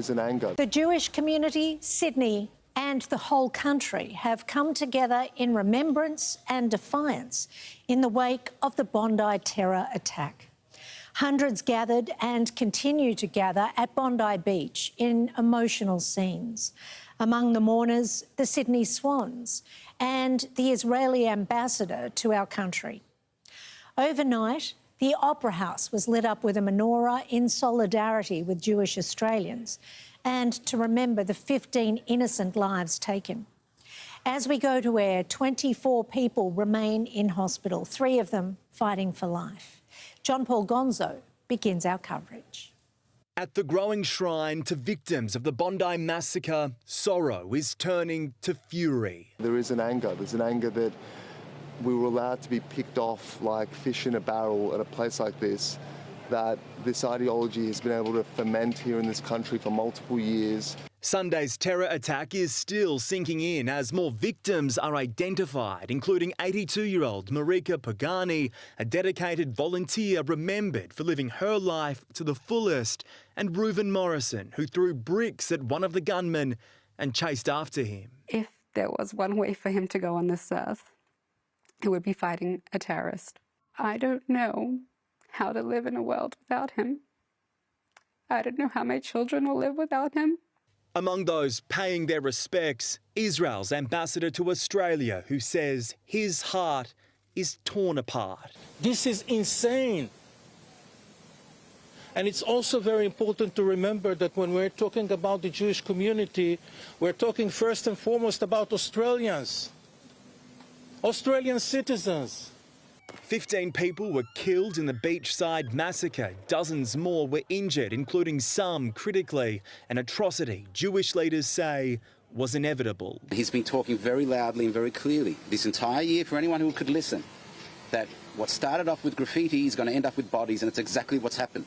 is an anger. The Jewish community, Sydney and the whole country have come together in remembrance and defiance in the wake of the Bondi terror attack. Hundreds gathered and continue to gather at Bondi Beach in emotional scenes. Among the mourners, the Sydney Swans and the Israeli ambassador to our country. Overnight, the Opera House was lit up with a menorah in solidarity with Jewish Australians and to remember the 15 innocent lives taken. As we go to air, 24 people remain in hospital, 3 of them fighting for life. John Paul Gonzo begins our coverage. At the growing shrine to victims of the Bondi massacre, sorrow is turning to fury. There is an anger. There's an anger that we were allowed to be picked off like fish in a barrel at a place like this, that this ideology has been able to ferment here in this country for multiple years. Sunday's terror attack is still sinking in as more victims are identified, including 82-year-old Marika Pagani, a dedicated volunteer remembered for living her life to the fullest, and Reuven Morrison, who threw bricks at one of the gunmen and chased after him. If there was one way for him to go on this earth, it would be fighting a terrorist. I don't know how to live in a world without him. I don't know how my children will live without him. Among those paying their respects, Israel's ambassador to Australia, who says his heart is torn apart. This is insane. And it's also very important to remember that when we're talking about the Jewish community, we're talking first and foremost about Australians, Australian citizens. 15 people were killed in the beachside massacre. Dozens more were injured, including some critically. An atrocity Jewish leaders say was inevitable. He's been talking very loudly and very clearly this entire year, for anyone who could listen, that what started off with graffiti is going to end up with bodies, and it's exactly what's happened.